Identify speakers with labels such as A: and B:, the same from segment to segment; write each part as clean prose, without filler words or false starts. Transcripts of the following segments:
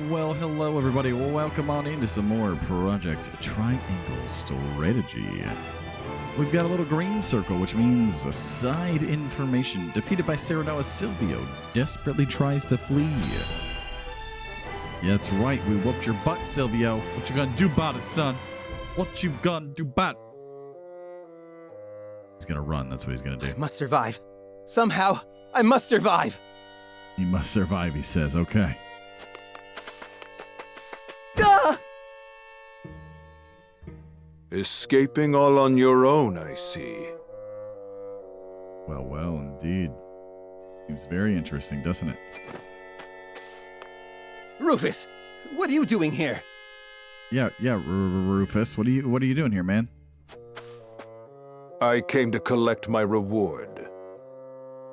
A: Well, hello everybody. Welcome on into some more Project Triangle Strategy. We've got a little green circle, which means side information. Defeated by Serenoa, Silvio desperately tries to flee. Yeah, that's right. We whooped your butt, Silvio. What you gonna do about it, son? What you gonna do about it? He's gonna run. That's what he's gonna do.
B: I must survive. Somehow, I must survive.
A: He must survive, he says. Okay.
B: Ah!
C: Escaping all on your own, I see.
A: Well, indeed. Seems very interesting, doesn't it?
B: Rufus, what are you doing here?
A: Yeah, Rufus. What are you doing here, man?
C: I came to collect my reward.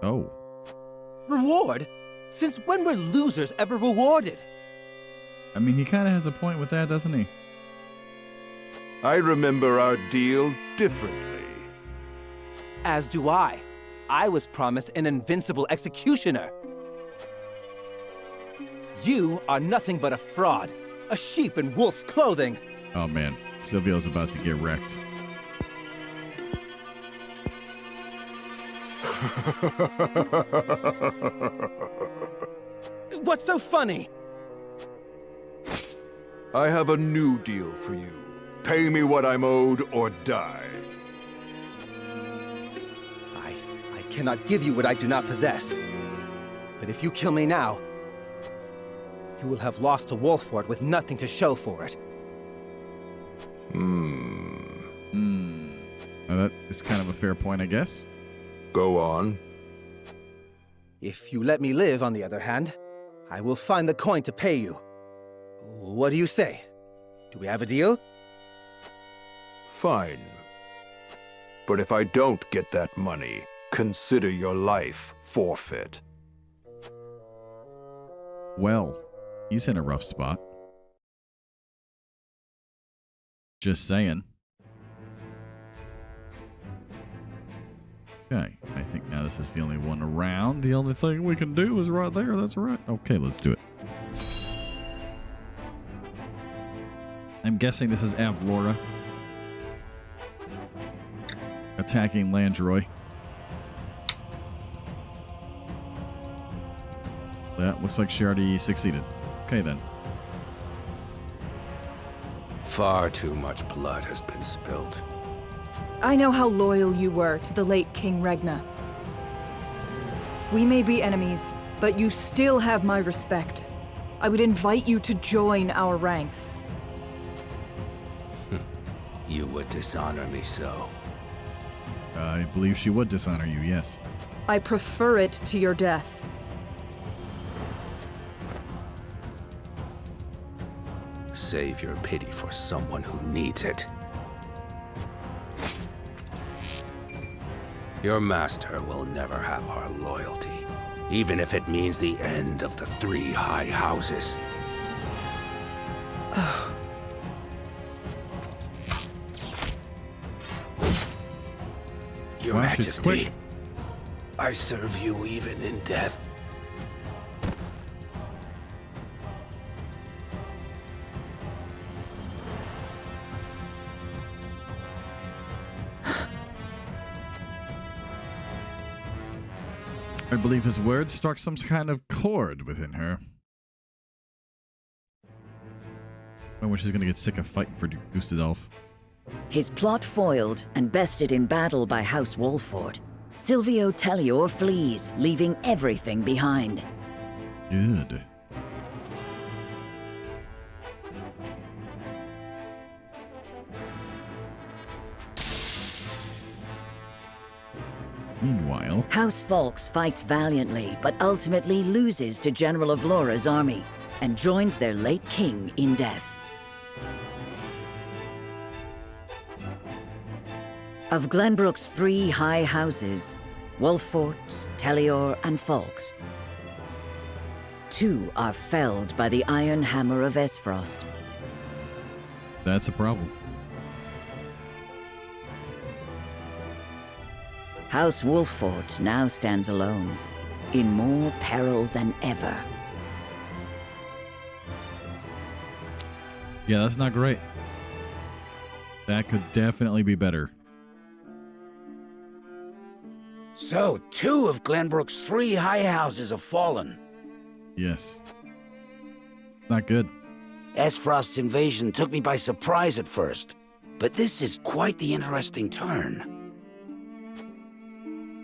A: Oh.
B: Reward? Since when were losers ever rewarded?
A: I mean, he kind of has a point with that, doesn't he?
C: I remember our deal differently.
B: As do I. I was promised an invincible executioner. You are nothing but a fraud. A sheep in wolf's clothing.
A: Oh, man. Silvio's about to get wrecked.
B: What's so funny?
C: I have a new deal for you. Pay me what I'm owed or die.
B: I cannot give you what I do not possess. But if you kill me now, you will have lost to Wolford with nothing to show for it.
A: Now that is kind of a fair point, I guess.
C: Go on.
B: If you let me live, on the other hand, I will find the coin to pay you. What do you say? Do we have a deal?
C: Fine. But if I don't get that money, consider your life forfeit.
A: Well, he's in a rough spot. Just saying. Okay, I think now this is the only one around. The only thing we can do is right there. That's right. Okay, let's do it. I'm guessing this is Avlora. Attacking Landroy. That looks like she already succeeded. Okay, then.
D: Far too much blood has been spilled.
E: I know how loyal you were to the late King Regna. We may be enemies, but you still have my respect. I would invite you to join our ranks.
D: You would dishonor me so.
A: I believe she would dishonor you, yes.
E: I prefer it to your death.
D: Save your pity for someone who needs it. Your master will never have our loyalty, even if it means the end of the 3 high houses. Your
A: Wow, she's
D: Majesty,
A: quick.
D: I serve you even in death.
A: I believe his words struck some kind of chord within her. I wish she's gonna get sick of fighting for Gustadolf.
F: His plot foiled and bested in battle by House Wolford, Silvio Tellior flees, leaving everything behind.
A: Good. Meanwhile,
F: House Falks fights valiantly, but ultimately loses to General Avlora's army and joins their late king in death. Of Glenbrook's 3 high houses, Wolfort, Tellior, and Falks, 2 are felled by the iron hammer of Esfrost.
A: that's a problem.
F: House Wolfort now stands alone, in more peril than ever.
A: Yeah, that's not great. That could definitely be better.
G: So, 2 of Glenbrook's 3 high houses have fallen.
A: Yes. Not good.
G: Esfrost's invasion took me by surprise at first, but this is quite the interesting turn.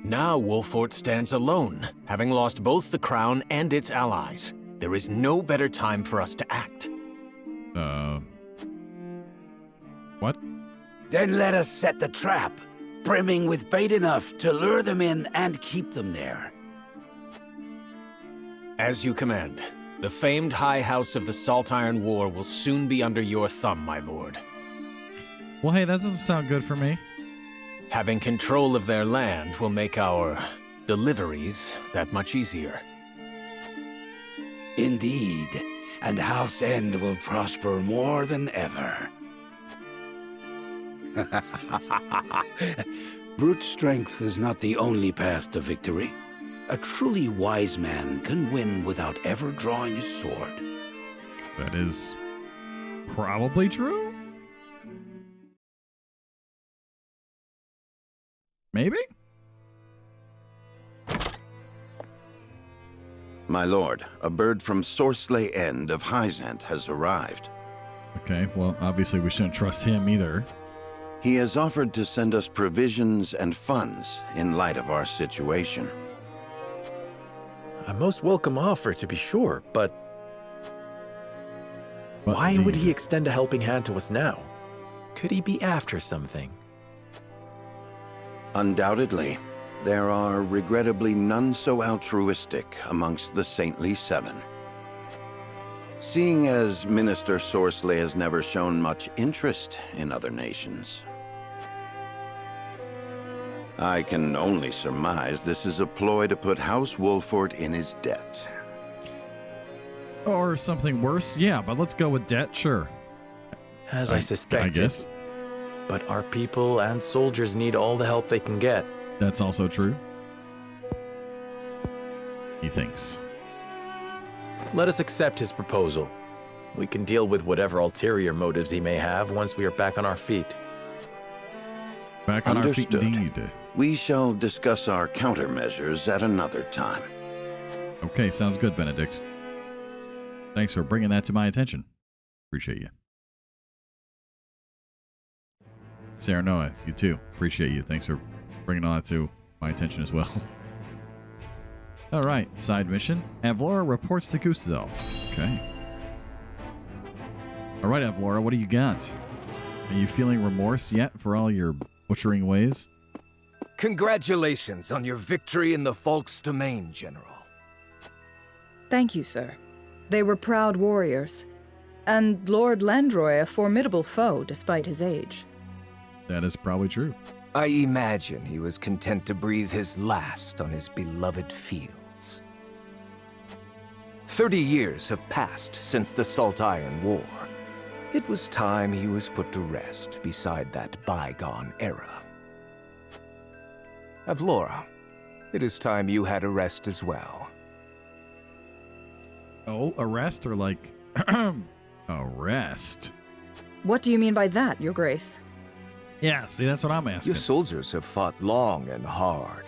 H: Now Wolfort stands alone, having lost both the crown and its allies. There is no better time for us to act.
A: What?
G: Then let us set the trap, brimming with bait enough to lure them in and keep them there.
H: As you command. The famed High House of the Salt Iron War will soon be under your thumb, my lord.
A: Well, hey, that doesn't sound good for me.
H: Having control of their land will make our deliveries that much easier.
G: Indeed, and House End will prosper more than ever. Brute strength is not the only path to victory. A truly wise man can win without ever drawing his sword.
A: That is probably true. Maybe?
I: My lord, a bird from Sorsley End of Hyzant has arrived.
A: Okay, well, obviously we shouldn't trust him either.
I: He has offered to send us provisions and funds in light of our situation.
J: A most welcome offer, to be sure, but why would he extend a helping hand to us now? Could he be after something?
I: Undoubtedly, there are regrettably none so altruistic amongst the Saintly Seven. Seeing as Minister Sorsley has never shown much interest in other nations, I can only surmise this is a ploy to put House Wolfort in his debt.
A: Or something worse. Yeah, but let's go with debt, sure.
J: As I suspected.
A: I guess.
J: But our people and soldiers need all the help they can get.
A: That's also true. He thinks.
J: Let us accept his proposal. We can deal with whatever ulterior motives he may have once we are back on our feet.
A: Back on
I: Understood.
A: our feet indeed.
I: We shall discuss our countermeasures at another time.
A: Okay, sounds good, Benedict. Thanks for bringing that to my attention. Appreciate you. Sarah Noah, you too. Appreciate you. Thanks for bringing all that to my attention as well. All right, side mission. Avlora reports to Gustav. Okay. All right, Avlora, what do you got? Are you feeling remorse yet for all your butchering ways?
B: Congratulations on your victory in the Falk's domain, General.
E: Thank you, sir. They were proud warriors. And Lord Landroy a formidable foe despite his age.
A: That is probably true.
B: I imagine he was content to breathe his last on his beloved fields. 30 years have passed since the Salt Iron War. It was time he was put to rest beside that bygone era. Avlora, it is time you had a rest as well.
A: Oh, a rest or like a rest?
E: What do you mean by that, Your Grace?
A: Yeah, see, that's what I'm asking.
B: Your soldiers have fought long and hard.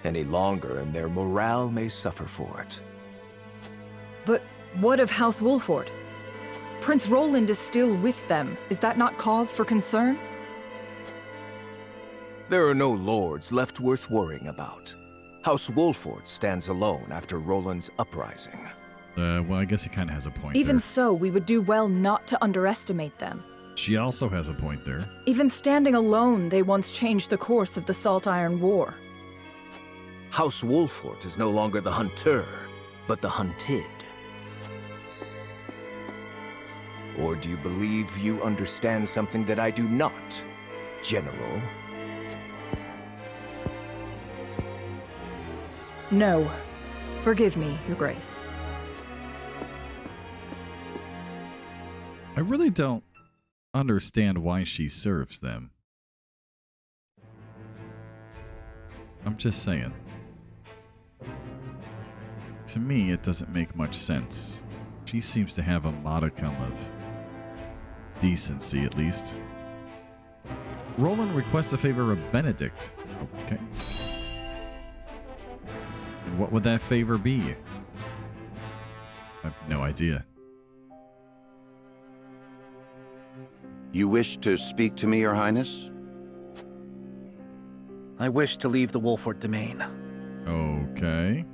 B: Any longer and their morale may suffer for it.
E: But what of House Wolfort? Prince Roland is still with them. Is that not cause for concern?
B: There are no lords left worth worrying about. House Wolfort stands alone after Roland's uprising.
A: Well, I guess he kind of has a point
E: Even
A: there.
E: so, we would do well not to underestimate them.
A: She also has a point there.
E: Even standing alone, they once changed the course of the Salt Iron War.
B: House Wolfort is no longer the hunter, but the hunted. Or do you believe you understand something that I do not, General?
E: No. Forgive me, Your Grace.
A: I really don't understand why she serves them. I'm just saying. To me, it doesn't make much sense. She seems to have a modicum of decency, at least. Roland requests a favor of Benedict. Okay. And what would that favor be? I have no idea.
I: You wish to speak to me, Your Highness?
K: I wish to leave the Wolford domain.
A: Okay.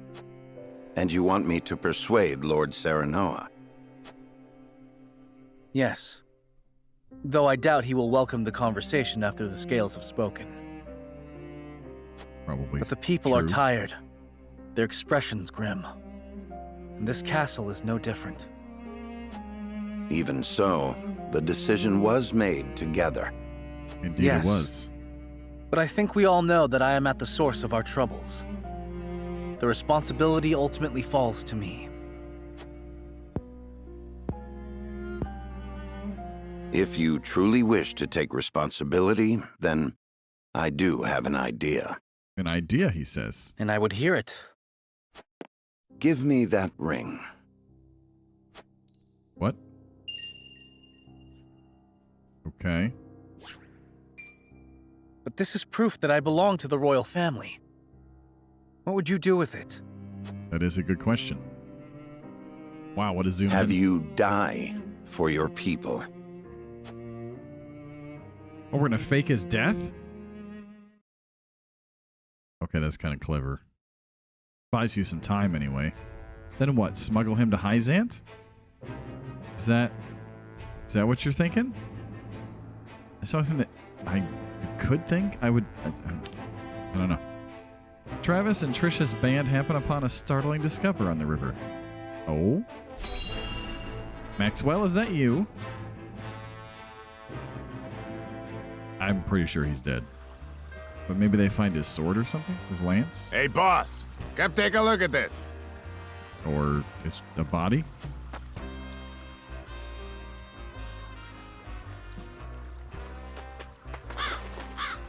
I: And you want me to persuade Lord Serenoa?
K: Yes. Though I doubt he will welcome the conversation after the scales have spoken.
A: Probably.
K: But the people are tired. Their expressions grim. And this castle is no different.
I: Even so, the decision was made together.
A: Indeed it was.
K: But I think we all know that I am at the source of our troubles. The responsibility ultimately falls to me.
I: If you truly wish to take responsibility, then I do have an idea.
A: An idea, he says.
K: And I would hear it.
I: Give me that ring.
A: What? Okay.
K: But this is proof that I belong to the royal family. What would you do with it?
A: That is a good question. Wow, what a zoom in.
I: Have you die for your people?
A: Oh, we're gonna fake his death? Okay, that's kind of clever. Buys you some time anyway. Then what? Smuggle him to Hyzant? Is that what you're thinking? Is something that I could think? I don't know. Travis and Trisha's band happen upon a startling discovery on the river. Oh? Maxwell, is that you? I'm pretty sure he's dead. But maybe they find his sword or something? His lance?
D: Hey, boss! Come take a look at this!
A: Or it's a body?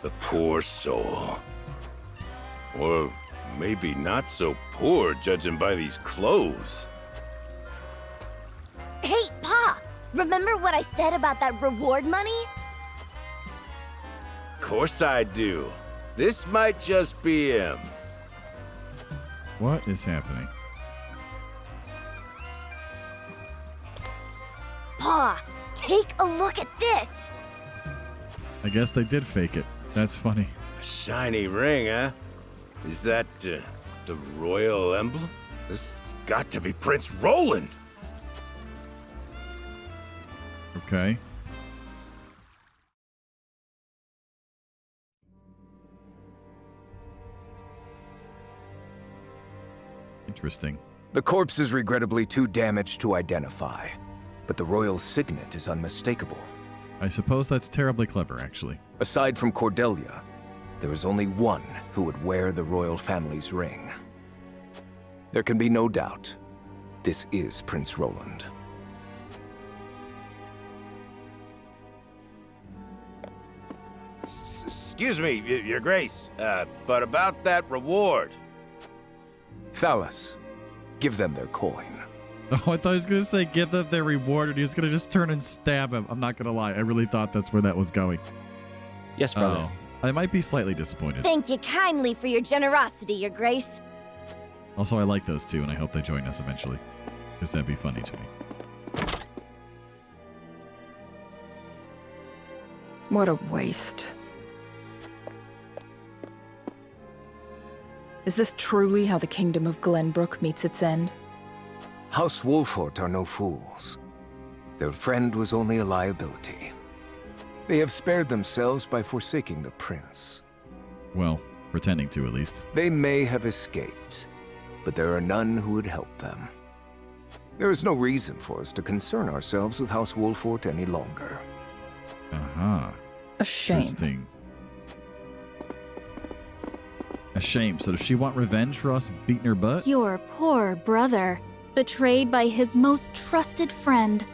D: The poor soul. Or maybe not so poor, judging by these clothes.
L: Hey, Pa! Remember what I said about that reward money?
D: Of course I do. This might just be him.
A: What is happening?
L: Pa, take a look at this!
A: I guess they did fake it. That's funny.
D: A shiny ring, huh? Is that, the royal emblem? This has got to be Prince Roland!
A: Okay. Interesting.
M: The corpse is regrettably too damaged to identify, but the royal signet is unmistakable.
A: I suppose that's terribly clever, actually.
M: Aside from Cordelia, there is only one who would wear the royal family's ring. There can be no doubt. This is Prince Roland.
D: Excuse me, Your Grace, but about that reward.
M: Thalas, give them their coin.
A: Oh, I thought he was going to say give them their reward and he was going to just turn and stab him. I'm not going to lie. I really thought that's where that was going.
K: Yes, brother.
A: I might be slightly disappointed.
L: Thank you kindly for your generosity, Your Grace.
A: Also, I like those two and I hope they join us eventually. Because that'd be funny to me.
E: What a waste. Is this truly how the kingdom of Glenbrook meets its end?
M: House Wolford are no fools. Their friend was only a liability. They have spared themselves by forsaking the prince.
A: Well, pretending to at least.
M: They may have escaped, but there are none who would help them. There is no reason for us to concern ourselves with House Wolford any longer.
A: Uh-huh.
E: A shame.
A: Interesting. A shame. So does she want revenge for us beating her butt?
N: Your poor brother, betrayed by his most trusted friend.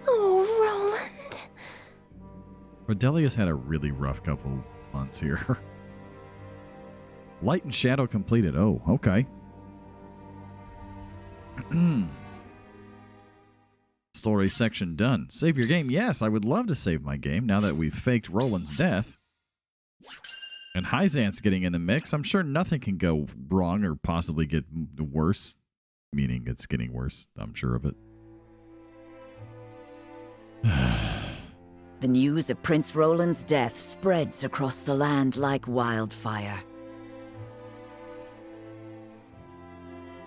L: Oh, Roland.
A: Cordelia's had a really rough couple months here. Light and shadow completed. Oh, okay. Story section done. Save your game. Yes, I would love to save my game now that we've faked Roland's death. And Hyzant's getting in the mix. I'm sure nothing can go wrong or possibly get worse. Meaning it's getting worse. I'm sure of it.
F: The news of Prince Roland's death spreads across the land like wildfire.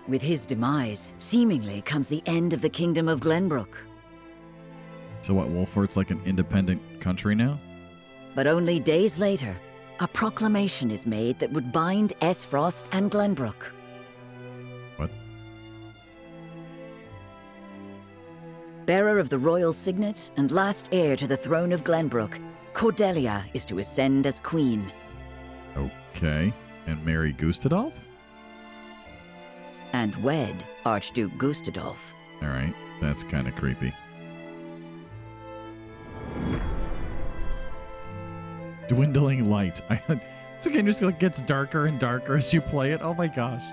F: With his demise, seemingly comes the end of the Kingdom of Glenbrook.
A: So what, Wolfort's like an independent country now?
F: But only days later, a proclamation is made that would bind Esfrost and Glenbrook.
A: What?
F: Bearer of the royal signet and last heir to the throne of Glenbrook, Cordelia is to ascend as queen.
A: Okay. And marry Gustadolf?
F: And wed Archduke Gustadolf.
A: Alright, that's kind of creepy. Dwindling light. This game just gets darker and darker as you play it. Oh my gosh.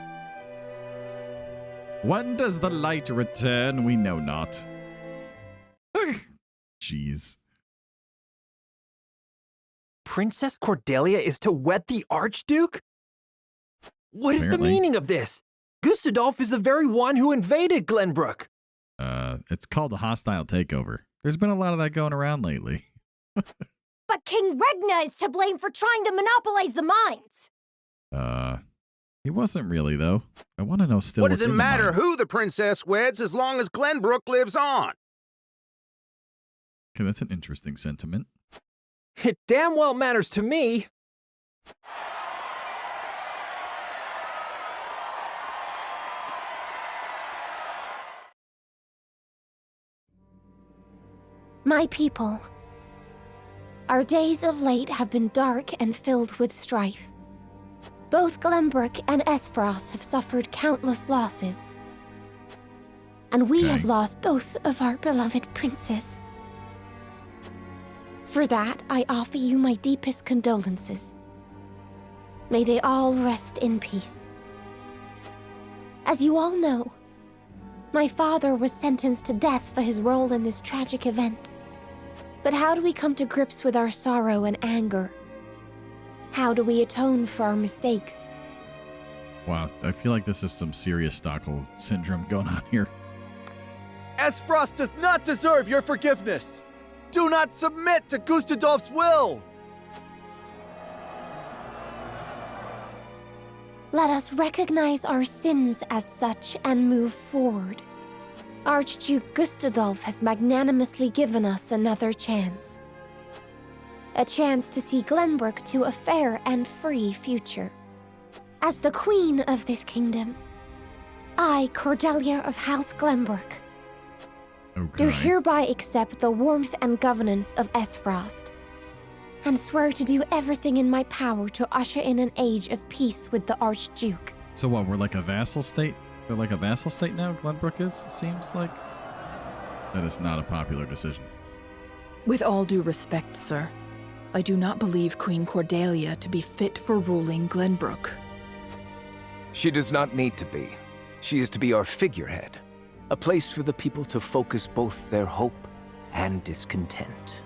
A: When does the light return? We know not. Jeez.
O: Princess Cordelia is to wed the Archduke? What is
A: Apparently.
O: the meaning of this? Gustadolf is the very one who invaded Glenbrook.
A: It's called a hostile takeover. There's been a lot of that going around lately.
L: But King Regna is to blame for trying to monopolize the mines.
A: He wasn't really, though. I want to know still
P: What
A: what's
P: does it
A: in the
P: matter
A: mine.
P: who the princess weds as long as Glenbrook lives on?
A: Okay, that's an interesting sentiment.
O: It damn well matters to me.
Q: My people, our days of late have been dark and filled with strife. Both Glenbrook and Esfrost have suffered countless losses. And we have lost both of our beloved princes. For that, I offer you my deepest condolences. May they all rest in peace. As you all know, my father was sentenced to death for his role in this tragic event. But how do we come to grips with our sorrow and anger? How do we atone for our mistakes?
A: Wow, I feel like this is some serious Stockholm syndrome going on here.
R: Esfrost does not deserve your forgiveness! Do not submit to Gustadolf's will!
Q: Let us recognize our sins as such and move forward. Archduke Gustadolf has magnanimously given us another chance. A chance to see Glenbrook to a fair and free future. As the queen of this kingdom, I, Cordelia of House Glenbrook, do hereby accept the warmth and governance of Esfrost, and swear to do everything in my power to usher in an age of peace with the Archduke.
A: So what, we're like a vassal state? They're like a vassal state now, Glenbrook is, seems like? That is not a popular decision.
E: With all due respect, sir, I do not believe Queen Cordelia to be fit for ruling Glenbrook.
M: She does not need to be. She is to be our figurehead, a place for the people to focus both their hope and discontent.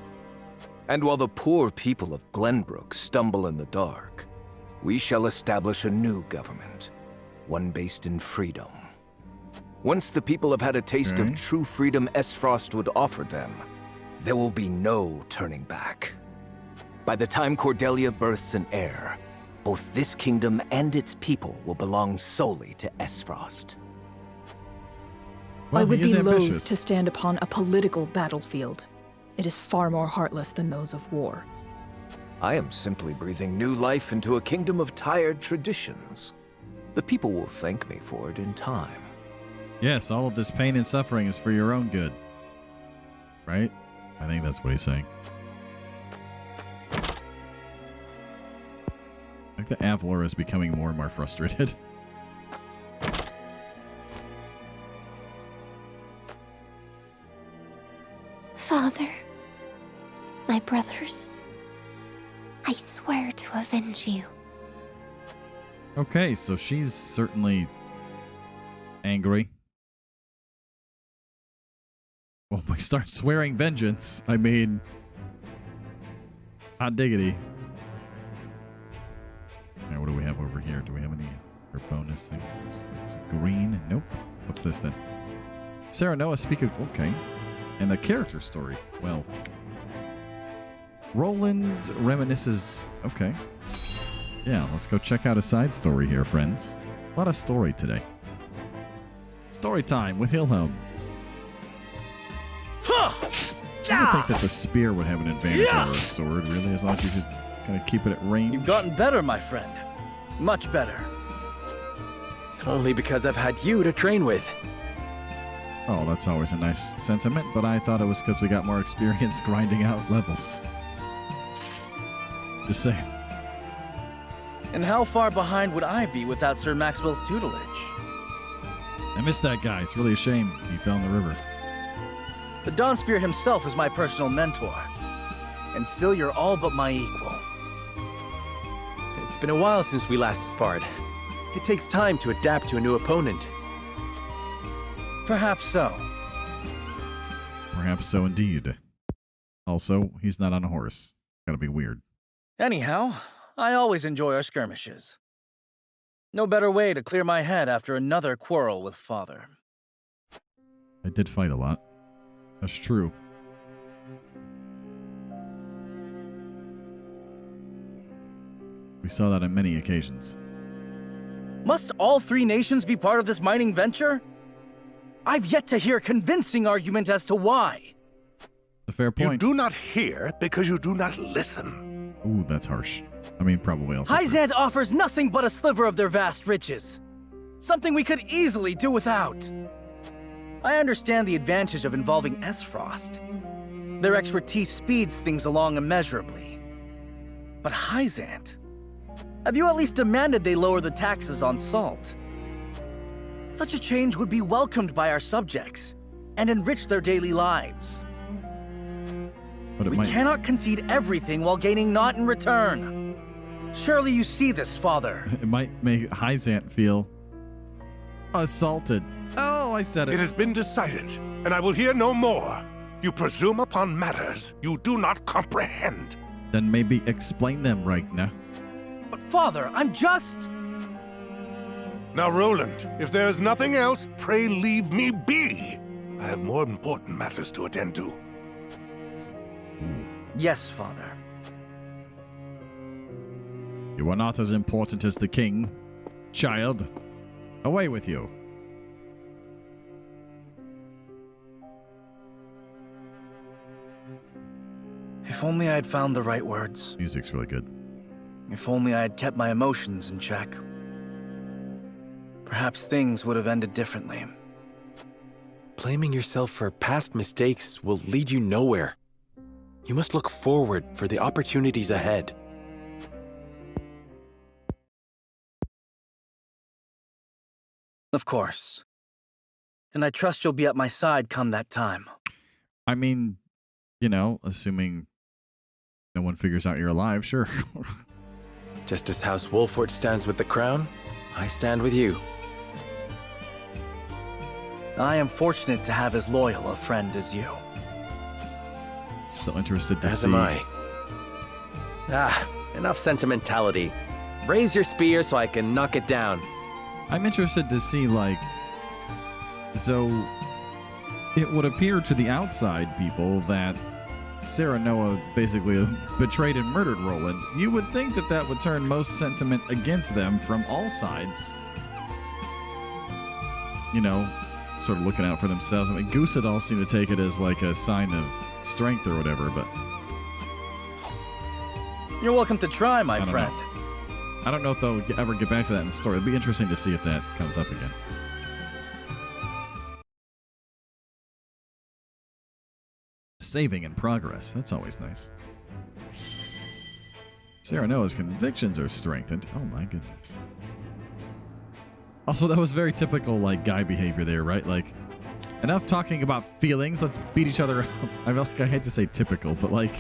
M: And while the poor people of Glenbrook stumble in the dark, we shall establish a new government, one based in freedom. Once the people have had a taste of true freedom Esfrost would offer them, there will be no turning back. By the time Cordelia births an heir, both this kingdom and its people will belong solely to Esfrost.
A: Well,
E: I would
A: he is
E: be loath
A: ambitious.
E: to stand upon a political battlefield. It is far more heartless than those of war.
M: I am simply breathing new life into a kingdom of tired traditions. The people will thank me for it in time.
A: Yes, all of this pain and suffering is for your own good. Right? I think that's what he's saying. I think the Avalor is becoming more and more frustrated.
Q: Father, my brothers, I swear to avenge you.
A: Okay, so she's certainly angry. When we start swearing vengeance, I mean, hot diggity. Now, what do we have over here? Do we have any bonus things? That's green. Nope. What's this then? Sarah Noah speak of... Okay. And the character story. Well, Roland reminisces... Okay. Yeah, let's go check out a side story here, friends. A lot of story today. Story time with Hilhelm. I don't think that the spear would have an advantage over a sword, really, as long as you could kind of keep it at range.
K: You've gotten better, my friend. Much better.
J: Only because I've had you to train with.
A: Oh, that's always a nice sentiment, but I thought it was because we got more experience grinding out levels. Just saying.
K: And how far behind would I be without Sir Maxwell's tutelage?
A: I miss that guy. It's really a shame he fell in the river.
K: The Dawn Spear himself is my personal mentor. And still you're all but my equal.
J: It's been a while since we last sparred. It takes time to adapt to a new opponent.
K: Perhaps so.
A: Perhaps so indeed. Also, he's not on a horse. Gotta be weird.
K: Anyhow, I always enjoy our skirmishes. No better way to clear my head after another quarrel with Father.
A: I did fight a lot. That's true. We saw that on many occasions.
K: Must all three nations be part of this mining venture? I've yet to hear a convincing argument as to why.
A: A fair point.
S: You do not hear because you do not listen.
A: Ooh, that's harsh. I mean, probably also.
K: Hyzant offers nothing but a sliver of their vast riches. Something we could easily do without. I understand the advantage of involving Esfrost. Their expertise speeds things along immeasurably. But Hyzant? Have you at least demanded they lower the taxes on salt? Such a change would be welcomed by our subjects and enrich their daily lives.
A: But
K: we cannot concede everything while gaining naught in return. Surely you see this, Father.
A: It might make Hyzant feel assaulted. Oh, I said it.
S: It has been decided, and I will hear no more. You presume upon matters you do not comprehend.
A: Then maybe explain them right now.
K: But Father, I'm just...
S: Now, Roland, if there is nothing else, pray leave me be. I have more important matters to attend to.
K: Yes, Father.
A: You are not as important as the king. Child, away with you.
K: If only I had found the right words.
A: Music's really good.
K: If only I had kept my emotions in check. Perhaps things would have ended differently.
J: Blaming yourself for past mistakes will lead you nowhere. You must look forward for the opportunities ahead.
K: Of course. And I trust you'll be at my side come that time.
A: I mean, you know, assuming no one figures out you're alive, sure.
J: Just as House Wolford stands with the crown, I stand with you.
K: I am fortunate to have as loyal a friend as you.
A: Still interested to see.
J: As am I. Enough sentimentality. Raise your spear so I can knock it down.
A: I'm interested to see, like, so it would appear to the outside people that Sarah Noah basically betrayed and murdered Roland. You would think that that would turn most sentiment against them from all sides. You know, sort of looking out for themselves. I mean, Goosedal seemed to take it as like a sign of strength or whatever, but...
K: You're welcome to try, my friend.
A: I don't know if they'll ever get back to that in the story. It'll be interesting to see if that comes up again. Saving in progress. That's always nice. Sarah Noah's convictions are strengthened. Oh my goodness. Also, that was very typical, like, guy behavior there, right? Like, enough talking about feelings. Let's beat each other up. I mean, like, I hate to say typical, but like,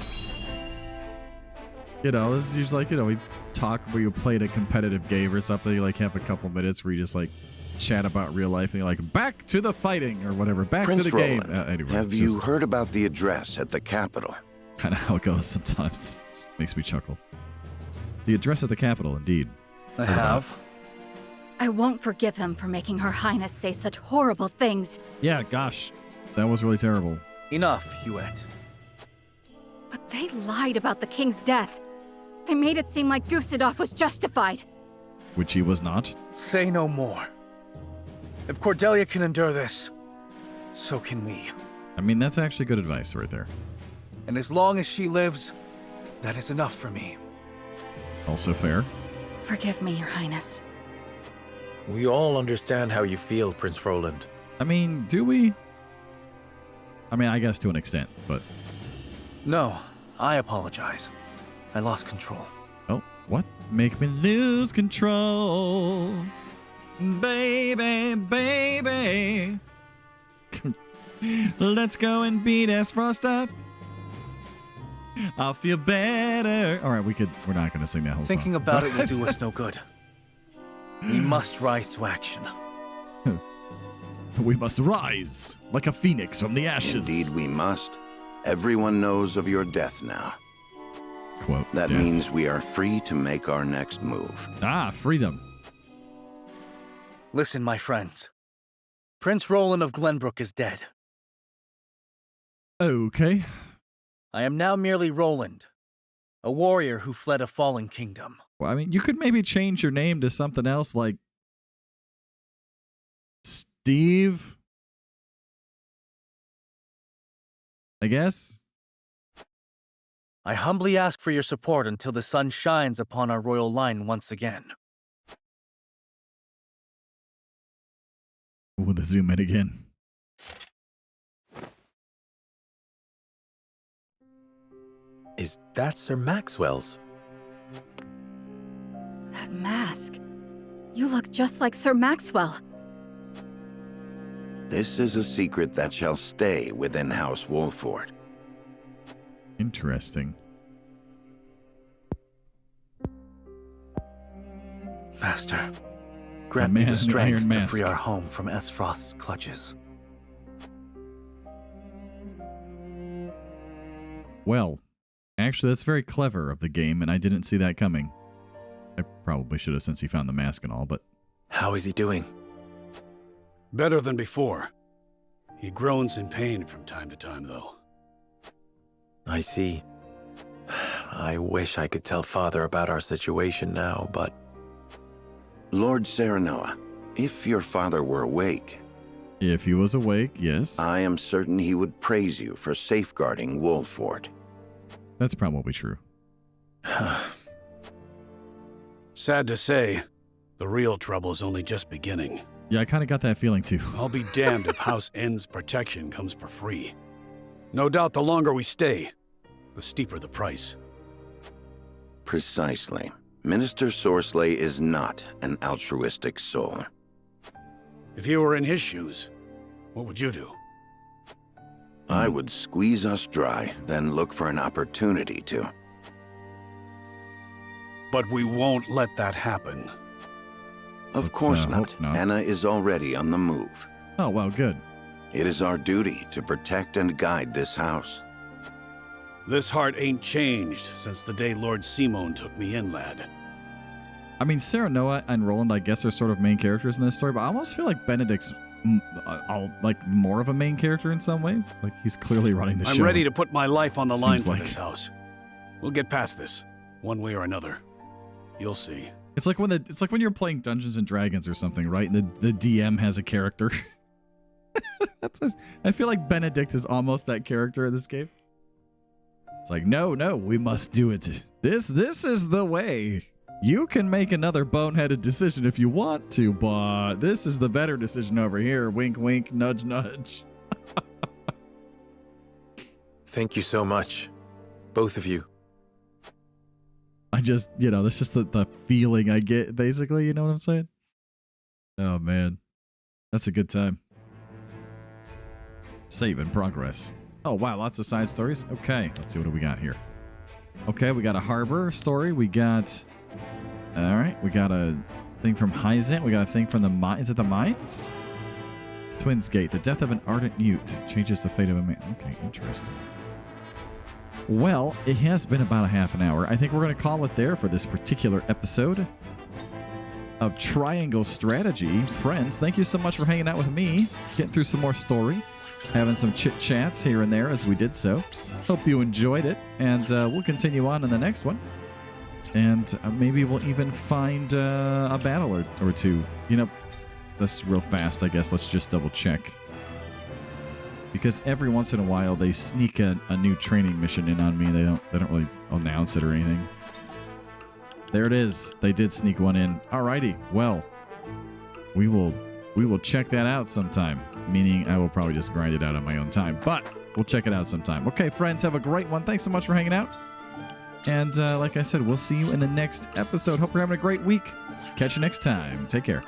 A: You know, this is usually like, you know, we talk where you played a competitive game or something. You like have a couple minutes where you just like chat about real life and you're like, back to the fighting or whatever, back
I: Prince
A: to the
I: Roland,
A: game. Anyway,
I: have you heard about the address at the Capitol?
A: Kind of how it goes sometimes. Just makes me chuckle. The address at the Capitol, indeed.
K: I have.
T: I won't forgive them for making Her Highness say such horrible things.
A: Yeah, gosh. That was really terrible.
K: Enough, Hewitt.
T: But they lied about the king's death. They made it seem like Gustave was justified.
A: Which he was not.
K: Say no more. If Cordelia can endure this, so can we.
A: I mean, that's actually good advice right there.
K: And as long as she lives, that is enough for me.
A: Also fair.
T: Forgive me, Your Highness.
J: We all understand how you feel, Prince Roland.
A: I mean, do we? I mean, I guess to an extent, but...
K: No, I apologize. I lost control.
A: Oh, what? Make me lose control. Baby, baby. Let's go and beat Frost up. I'll feel better. All right, we're not going to sing that whole
K: Thinking
A: song.
K: about it will do us no good. We must rise to action.
A: We must rise like a phoenix from the ashes.
I: Indeed we must. Everyone knows of your death now.
A: Quote,
I: that
A: death.
I: means we are free to make our next move.
A: Ah, freedom.
K: Listen, my friends. Prince Roland of Glenbrook is dead.
A: Okay.
K: I am now merely Roland, a warrior who fled a fallen kingdom.
A: Well, I mean, you could maybe change your name to something else like Steve, I guess.
K: I humbly ask for your support until the sun shines upon our royal line once again.
A: We'll zoom in again.
J: Is that Sir Maxwell's?
T: That mask. You look just like Sir Maxwell.
I: This is a secret that shall stay within House Wolford.
A: Interesting.
K: Master, grant me
A: man
K: the
A: in the
K: strength
A: iron
K: to
A: mask.
K: free our home from Frost's clutches.
A: Well, actually, that's very clever of the game, and I didn't see that coming. I probably should have since he found the mask and all, but...
J: How is he doing?
G: Better than before. He groans in pain from time to time, though.
J: I see. I wish I could tell Father about our situation now, but...
I: Lord Serenoa, if your father were awake...
A: If he was awake, yes.
I: I am certain he would praise you for safeguarding Wolford.
A: That's probably true.
G: Sad to say, the real trouble is only just beginning.
A: Yeah, I kind of got that feeling too.
G: I'll be damned if House N's protection comes for free. No doubt the longer we stay, the steeper the price.
I: Precisely. Minister Sorsley is not an altruistic soul.
G: If you were in his shoes, what would you do?
I: I would squeeze us dry, then look for an opportunity to.
G: But we won't let that happen.
I: Of
A: Let's,
I: course not.
A: hope not.
I: Anna is already on the move.
A: Oh, well, good.
I: It is our duty to protect and guide this house.
G: This heart ain't changed since the day Lord Simone took me in, lad.
A: I mean, Serenoa and Roland, I guess, are sort of main characters in this story, but I almost feel like Benedict's like more of a main character in some ways. Like, he's clearly running the show.
G: I'm ready to put my life on the line
A: Seems
G: for
A: like.
G: this house. We'll get past this, one way or another. You'll see.
A: It's like when you're playing Dungeons and Dragons or something, right? And the DM has a character. I feel like Benedict is almost that character in this game. It's like, no, we must do it. This is the way. You can make another boneheaded decision if you want to, but this is the better decision over here. Wink, wink, nudge, nudge.
J: Thank you so much, both of you.
A: I just, that's just the feeling I get, basically. You know what I'm saying? Oh, man. That's a good time. Save in progress. Oh, wow. Lots of side stories. Okay. Let's see. What do we got here? Okay, we got a harbor story. We got... All right, we got a thing from Hyzant. We got a thing from the mine. Is it the mines? Twins Gate. The death of an ardent youth changes the fate of a man. Okay, interesting. Well, it has been about a half an hour. I think we're going to call it there for this particular episode of Triangle Strategy. Friends, thank you so much for hanging out with me, getting through some more story, having some chit-chats here and there as we did so. Hope you enjoyed it, and we'll continue on in the next one. And maybe we'll even find a battle or two. You know, that's real fast, I guess. Let's just double-check. Because every once in a while, they sneak a new training mission in on me. They don't really announce it or anything. There it is. They did sneak one in. Alrighty. Well, we will check that out sometime. Meaning I will probably just grind it out on my own time. But we'll check it out sometime. Okay, friends, have a great one. Thanks so much for hanging out. And like I said, we'll see you in the next episode. Hope you're having a great week. Catch you next time. Take care.